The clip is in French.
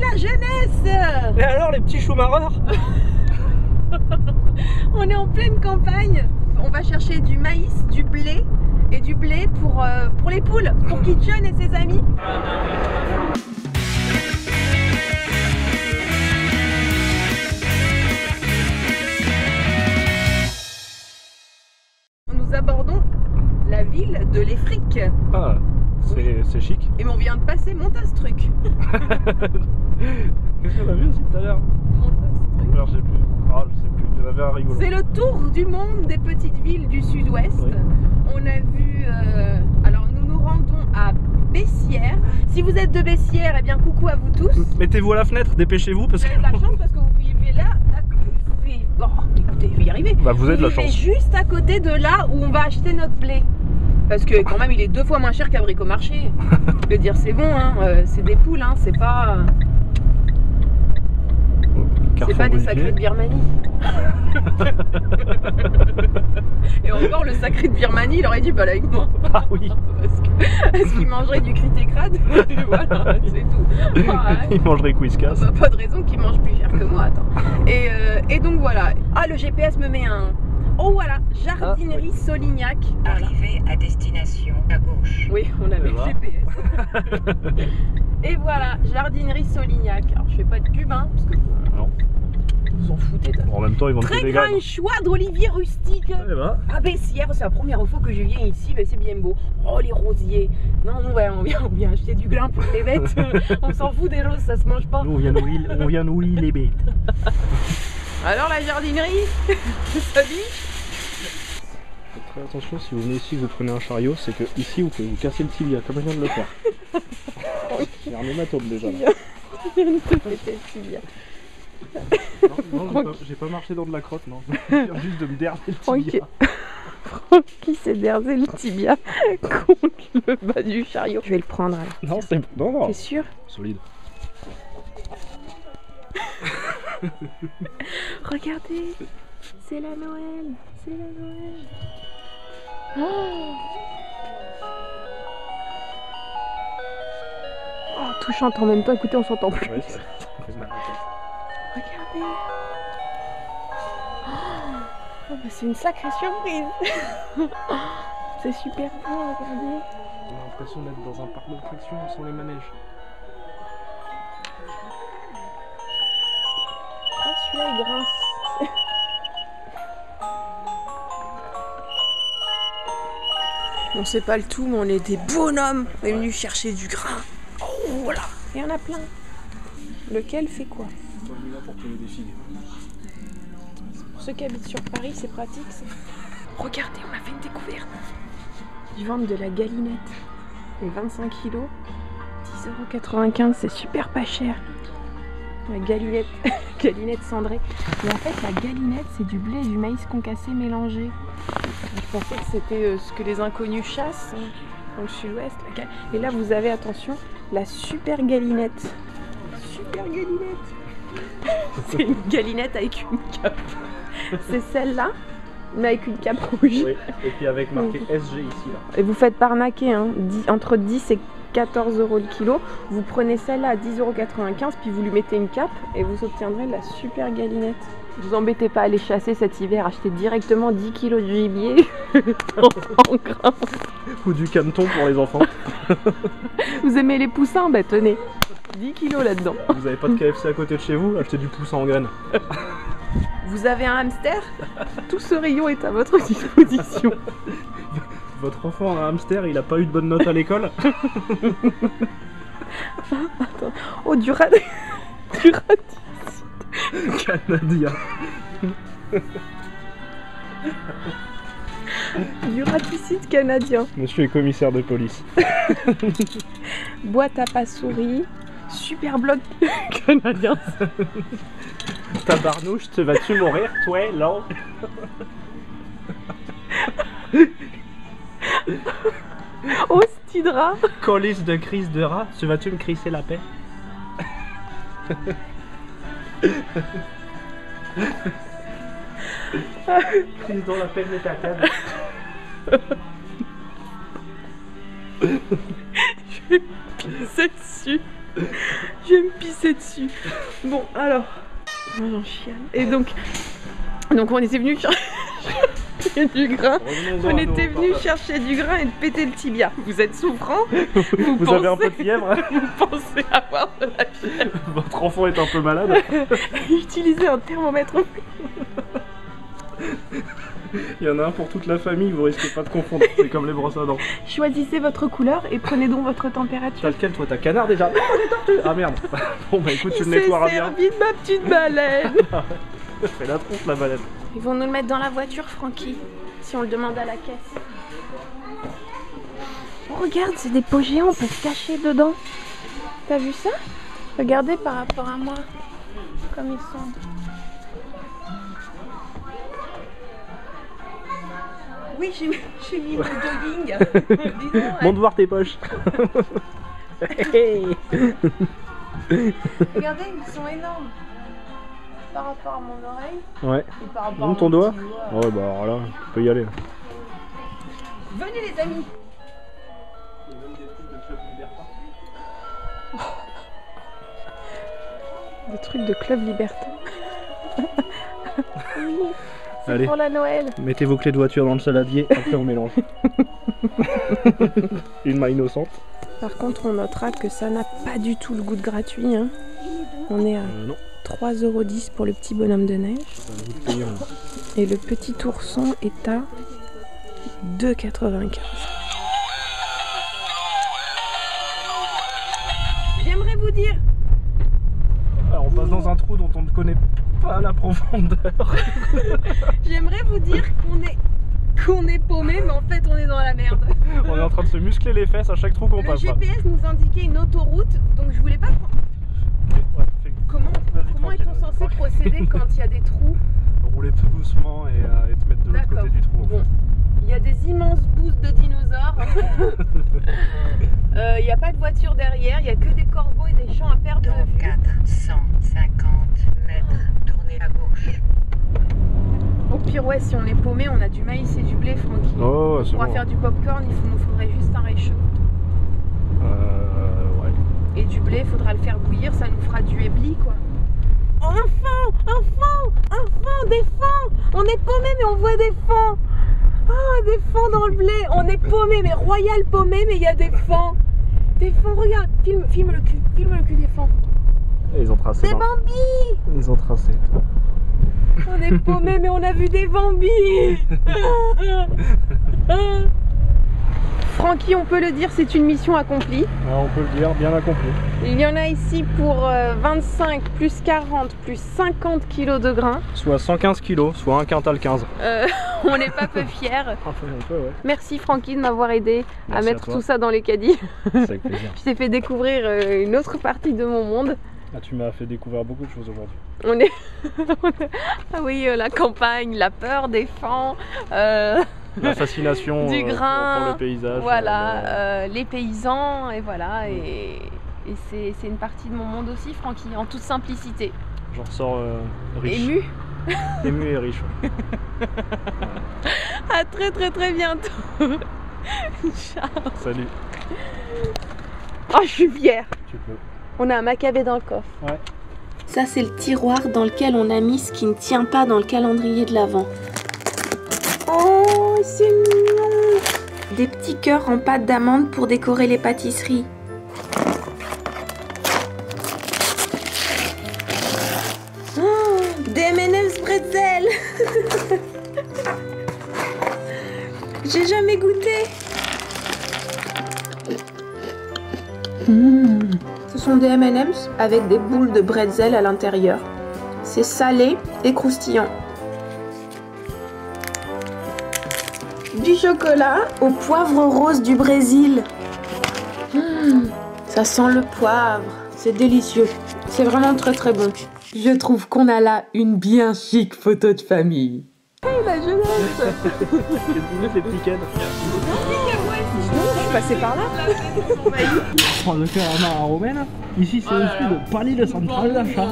la jeunesse. Et alors les petits choumareurs? On est en pleine campagne. On va chercher du maïs, du blé et du blé pour les poules, pour Kitchen et ses amis. Nous abordons la ville de l'Efrique. Ah, c'est chic. Et on vient de passer Montastruc. Qu'est-ce qu'on a vu aussi tout à l'heure? Montastruc. Alors je sais plus. Ah, je sais plus. Il y en avait un rigolo. C'est le tour du monde des petites villes du sud-ouest. Oui. On a vu... alors nous nous rendons à Bessières. Si vous êtes de Bessières, eh bien coucou à vous tous. Mettez-vous à la fenêtre, dépêchez-vous parce Vous que... avez de la chance parce que vous vivez là. Vous vivez... Oh, écoutez, je vais y arriver. Bah vous avez de la vivez chance. juste à côté de là où on va acheter notre blé. Parce que quand même il est 2 fois moins cher qu'à Bricomarché. Je veux dire c'est bon, hein, c'est des poules, hein, c'est pas... C'est pas des sacrés de Birmanie. Et encore le sacré de Birmanie, il aurait dit pas là avec moi. Ah oui. Parce qu'il mangerait du critécrade. Voilà, c'est tout. Ah, ouais. Il mangerait Whiskas. Bah, pas de raison qu'il mange plus cher que moi, attends. Et donc voilà. Ah, le GPS me met un... Oh voilà, jardinerie Solignac. Arrivée à destination à gauche. Oui, on avait le GPS. Et voilà, jardinerie Solignac. Alors je fais pas de pub, hein, parce que... Non. Vous en foutez. Bon, en même temps, ils vendent Très des gars. grand choix d'oliviers rustiques. Eh ben. À Bessières, c'est la première fois que je viens ici, mais c'est bien beau. Oh les rosiers. Non, nous on vient acheter du grain pour les bêtes. On s'en fout des roses, ça se mange pas. Nous, on vient nourrir les bêtes. Alors la jardinerie, ça dit? Faites très attention, si vous venez ici, que vous prenez un chariot, c'est que ici, vous pouvez vous casser le tibia, comme je viens de le faire. Il y a un hématome déjà là. Je viens de te péter le tibia. Non, j'ai pas marché dans de la crotte, non. Je viens juste de me derner le tibia. Francky s'est dersé le tibia contre le bas du chariot. Je vais le prendre alors. Non, c'est... Non. T'es sûr? Solide. Regardez, c'est la Noël, c'est la Noël. Oh, oh, tout chante en même temps, écoutez, on s'entend plus. Ouais, ça fait mal. Regardez. Oh, bah, c'est une sacrée surprise. C'est super beau, regardez. On a l'impression d'être dans un parc d'attractions sans les manèges. Ah, celui-là il grince. On sait pas le tout, mais on est des bonhommes. On est venus chercher du grain. Oh, voilà. Il y en a plein. Lequel fait quoi? On est là pour donner des figues. Pour ceux qui habitent sur Paris, c'est pratique. Regardez, on a fait une découverte. Ils vendent de la galinette. Et 25 kilos, 10,95 €, c'est super pas cher. La galinette, galinette cendrée. Mais en fait, la galinette, c'est du blé et du maïs concassé mélangé. Je pensais que c'était ce que les inconnus chassent dans le sud-ouest. Et là, vous avez, attention, la super galinette. Super galinette. C'est une galinette avec une cape. C'est celle-là, mais avec une cape rouge. Oui, et puis avec marqué SG ici là. Et vous faites pas arnaquer, hein. Entre 10 et 14 € le kilo. Vous prenez celle-là à 10,95 €, puis vous lui mettez une cape et vous obtiendrez la super galinette. Vous embêtez pas à aller chasser cet hiver, achetez directement 10 kg de gibier en grain. Ou du caneton pour les enfants. Vous aimez les poussins? Bah tenez, 10 kg là-dedans. Vous avez pas de KFC à côté de chez vous? Achetez du poussin en graines. Vous avez un hamster? Tout ce rayon est à votre disposition. Votre enfant a un hamster, il a pas eu de bonne note à l'école? Attends. Oh, du raticide Canadien. Du raticide canadien. Monsieur est commissaire de police. Boîte à pas-souris. Super bloc canadien. Tabarnouche, vas-tu mourir, toi, là? Ostidra. Colis de crise de rat, vas-tu me crisser la paix? Crise dans la peine de ta tête. Je vais pisser dessus. Je vais me pisser dessus. Bon, alors. Oh, j'en chiale. Et donc on était venus chercher du grain. On était venus chercher du grain et de péter le tibia. Vous êtes souffrant? Vous avez un peu de fièvre? Vous pensez avoir de la fièvre? Votre enfant est un peu malade? Utilisez un thermomètre. Il y en a un pour toute la famille, vous risquez pas de confondre, c'est comme les brosses à dents. Choisissez votre couleur et prenez donc votre température. T'as lequel toi? T'as canard déjà? Non, les tortues! Ah merde! Bon bah écoute, tu le nettoieras bien. servi de ma petite baleine. Fais la tronche la baleine. Ils vont nous le mettre dans la voiture, Francky, si on le demande à la caisse. Oh, regarde, c'est des pots géants, on peut se cacher dedans. T'as vu ça? Regardez par rapport à moi, comme ils sont. Oui, j'ai mis le jogging. Monte voir tes poches. Regardez, ils sont énormes. Par rapport à mon oreille. Ouais. Et par rapport Monte à ton mon doigt. petit doigt. Ouais bah alors là, tu peux y aller. Venez les amis. Des trucs de Club Libertin. Oui, c'est Allez. pour la Noël. Mettez vos clés de voiture dans le saladier, après on mélange. Une main innocente. Par contre, on notera que ça n'a pas du tout le goût de gratuit. Hein. On est à Non. 3,10 € pour le petit bonhomme de neige. Et le petit ourson est à 2,95 €. J'aimerais vous dire. Alors on passe dans un trou dont on ne connaît pas la profondeur. J'aimerais vous dire qu'on est paumé, mais en fait on est dans la merde. On est en train de se muscler les fesses à chaque trou qu'on Le passe. GPS nous indiquait une autoroute, donc je voulais pas. Ouais, Comment est-on censé procéder quand il y a des trous? Rouler tout doucement et te mettre de l'autre D'accord. côté du trou. En Bon. Il y a des immenses bouses de dinosaures. Il n'y a pas de voiture derrière, il n'y a que des corbeaux et des champs à perte de Dans vue. 450 mètres, tournez à gauche. Au pire, ouais, si on est paumé, on a du maïs et du blé, Francky. Oh, On c'est pourra bon. faire du popcorn, nous faudrait juste un réchaud. Ouais. Et du blé, il faudra le faire bouillir, ça nous fera du ébli, quoi. Enfant, des fans. On est paumé, mais on voit des fans. Ah, des fans dans le blé. On est paumé, mais royal paumé, mais il y a des fans. Des fans, regarde, filme le cul des fans. Et ils ont tracé. Des bambis. Ils ont tracé. On est paumé, mais on a vu des bambis. Francky, on peut le dire, c'est une mission accomplie. On peut le dire, bien accompli. Il y en a ici pour 25 plus 40 plus 50 kg de grains. Soit 115 kg, soit un quintal 15. On n'est pas peu fiers. Un peu, ouais. Merci Francky de m'avoir aidé à Merci à mettre toi. tout ça dans les caddies. C'est avec plaisir. Je t'ai fait découvrir une autre partie de mon monde. Ah, tu m'as fait découvrir beaucoup de choses aujourd'hui. On est... ah oui, la campagne, la peur des fans. La fascination du grain, pour le paysage. Voilà, les paysans, et voilà. Et c'est une partie de mon monde aussi, Francky, en toute simplicité. J'en ressors riche. Ému. Ému et riche. À très bientôt. Ciao. Salut. Oh, je suis fière. Tu peux. On a un macabé dans le coffre. Ouais. Ça, c'est le tiroir dans lequel on a mis ce qui ne tient pas dans le calendrier de l'Avent. Oh, c'est mignon! Des petits cœurs en pâte d'amande pour décorer les pâtisseries. Oh, des M&M's bretzel. J'ai jamais goûté. Ce sont des M&M's avec des boules de bretzel à l'intérieur. C'est salé et croustillant. Du chocolat au poivre rose du Brésil. Ça sent le poivre. C'est délicieux. C'est vraiment très bon. Je trouve qu'on a là une bien chic photo de famille. Hey, la jeunesse. Qu'est-ce que c'est Je suis passée par là. On va le faire en main à romaine. Ici c'est au sud, Paris le central d'achat.